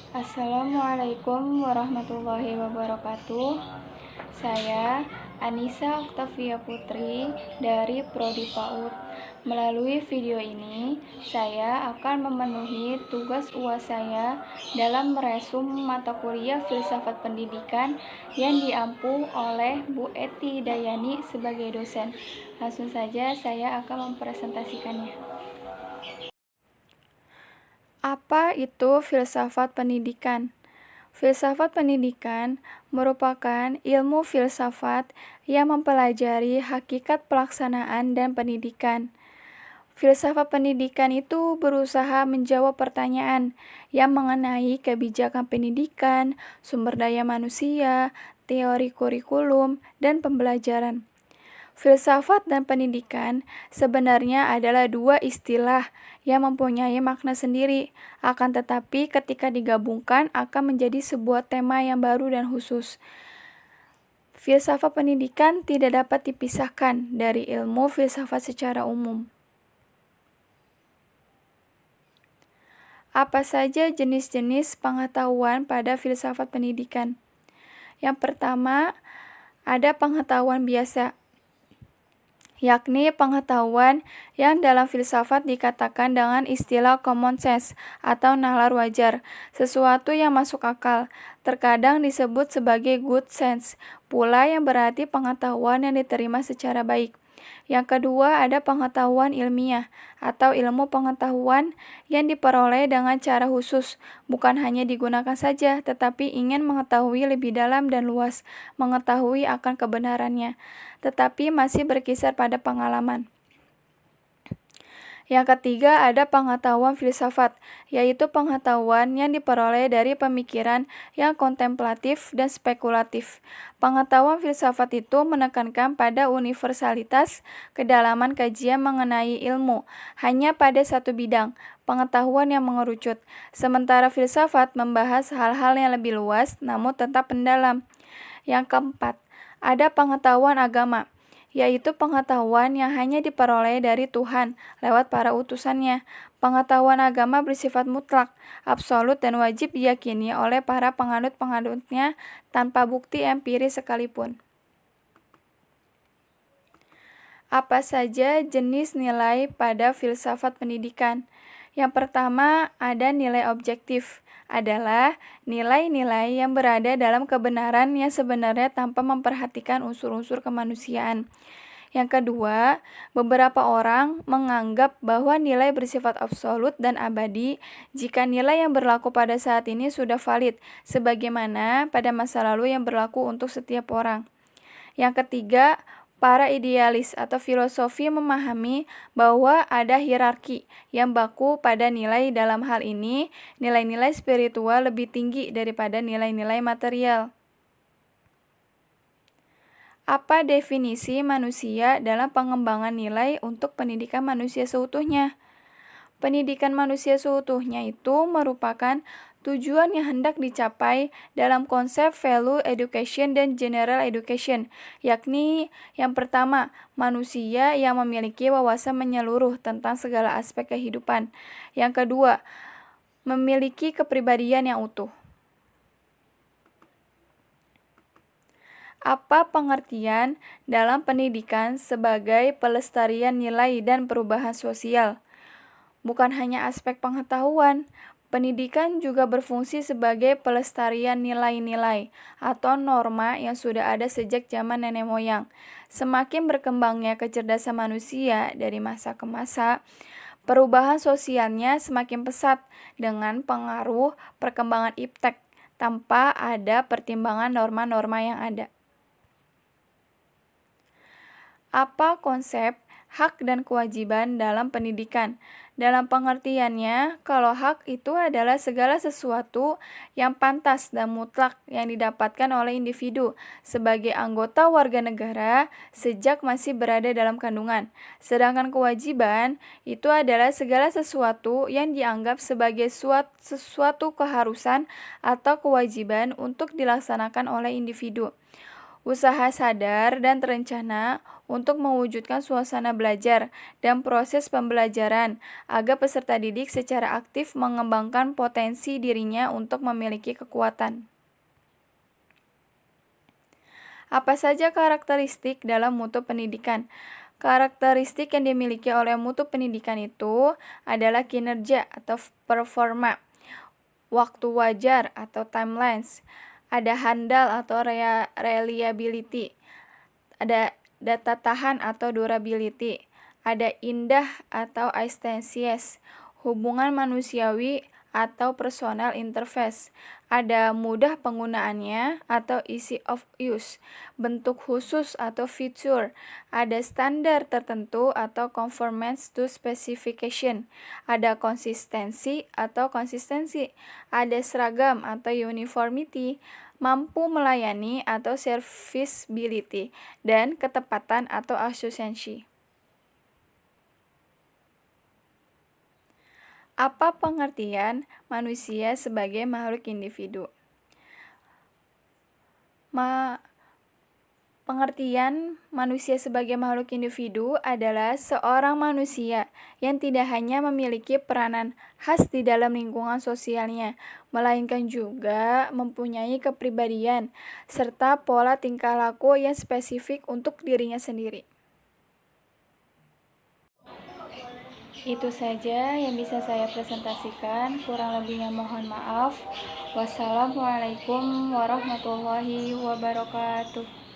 Assalamualaikum warahmatullahi wabarakatuh. Saya Anissa Oktavia Putri dari Prodi PAUD. Melalui video ini, saya akan memenuhi tugas UAS saya dalam meresum mata kuliah Filsafat Pendidikan yang diampu oleh Bu Eti Dayani sebagai dosen. Langsung saja saya akan mempresentasikannya. Apa itu filsafat pendidikan? Filsafat pendidikan merupakan ilmu filsafat yang mempelajari hakikat pelaksanaan dan pendidikan. Filsafat pendidikan itu berusaha menjawab pertanyaan yang mengenai kebijakan pendidikan, sumber daya manusia, teori kurikulum, dan pembelajaran. Filsafat dan pendidikan sebenarnya adalah dua istilah yang mempunyai makna sendiri, akan tetapi ketika digabungkan akan menjadi sebuah tema yang baru dan khusus. Filsafat pendidikan tidak dapat dipisahkan dari ilmu filsafat secara umum. Apa saja jenis-jenis pengetahuan pada filsafat pendidikan? Yang pertama, ada pengetahuan biasa, yakni pengetahuan yang dalam filsafat dikatakan dengan istilah common sense atau nalar wajar, sesuatu yang masuk akal. Terkadang disebut sebagai good sense, pula yang berarti pengetahuan yang diterima secara baik. Yang kedua, ada pengetahuan ilmiah atau ilmu pengetahuan yang diperoleh dengan cara khusus, bukan hanya digunakan saja, tetapi ingin mengetahui lebih dalam dan luas, mengetahui akan kebenarannya, tetapi masih berkisar pada pengalaman. Yang ketiga, ada pengetahuan filsafat, yaitu pengetahuan yang diperoleh dari pemikiran yang kontemplatif dan spekulatif. Pengetahuan filsafat itu menekankan pada universalitas kedalaman kajian mengenai ilmu, hanya pada satu bidang, pengetahuan yang mengerucut. Sementara filsafat membahas hal-hal yang lebih luas, namun tetap mendalam. Yang keempat, ada pengetahuan agama, yaitu pengetahuan yang hanya diperoleh dari Tuhan lewat para utusannya. Pengetahuan agama bersifat mutlak, absolut, dan wajib diyakini oleh para penganut-penganutnya tanpa bukti empiris sekalipun. Apa saja jenis nilai pada filsafat pendidikan? Yang pertama, ada nilai objektif, adalah nilai-nilai yang berada dalam kebenaran yang sebenarnya tanpa memperhatikan unsur-unsur kemanusiaan. Yang kedua, beberapa orang menganggap bahwa nilai bersifat absolut dan abadi jika nilai yang berlaku pada saat ini sudah valid, sebagaimana pada masa lalu yang berlaku untuk setiap orang. Yang ketiga, para idealis atau filosofi memahami bahwa ada hierarki yang baku pada nilai. Dalam hal ini, nilai-nilai spiritual lebih tinggi daripada nilai-nilai material. Apa definisi manusia dalam pengembangan nilai untuk pendidikan manusia seutuhnya? Pendidikan manusia seutuhnya itu merupakan tujuan yang hendak dicapai dalam konsep value education dan general education, yakni yang pertama, manusia yang memiliki wawasan menyeluruh tentang segala aspek kehidupan. Yang kedua, memiliki kepribadian yang utuh. Apa pengertian dalam pendidikan sebagai pelestarian nilai dan perubahan sosial? Bukan hanya aspek pengetahuan, pendidikan juga berfungsi sebagai pelestarian nilai-nilai atau norma yang sudah ada sejak zaman nenek moyang. Semakin berkembangnya kecerdasan manusia dari masa ke masa, perubahan sosialnya semakin pesat dengan pengaruh perkembangan iptek tanpa ada pertimbangan norma-norma yang ada. Apa konsep hak dan kewajiban dalam pendidikan? Dalam pengertiannya, kalau hak itu adalah segala sesuatu yang pantas dan mutlak yang didapatkan oleh individu sebagai anggota warga negara sejak masih berada dalam kandungan. Sedangkan kewajiban itu adalah segala sesuatu yang dianggap sebagai sesuatu keharusan atau kewajiban untuk dilaksanakan oleh individu. Usaha sadar dan terencana untuk mewujudkan suasana belajar dan proses pembelajaran agar peserta didik secara aktif mengembangkan potensi dirinya untuk memiliki kekuatan. Apa saja karakteristik dalam mutu pendidikan? Karakteristik yang dimiliki oleh mutu pendidikan itu adalah kinerja atau performa, waktu wajar atau timelines, ada handal atau reliability, ada data tahan atau durability, ada indah atau aesthesias, hubungan manusiawi atau personal interface, ada mudah penggunaannya atau easy of use, bentuk khusus atau feature, ada standar tertentu atau conformance to specification, ada konsistensi atau konsistensi, ada seragam atau uniformity, mampu melayani atau serviceability, dan ketepatan atau asosiasi. Apa pengertian manusia sebagai makhluk individu? Pengertian manusia sebagai makhluk individu adalah seorang manusia yang tidak hanya memiliki peranan khas di dalam lingkungan sosialnya, melainkan juga mempunyai kepribadian serta pola tingkah laku yang spesifik untuk dirinya sendiri. Itu saja yang bisa saya presentasikan, kurang lebihnya mohon maaf. Wassalamualaikum warahmatullahi wabarakatuh.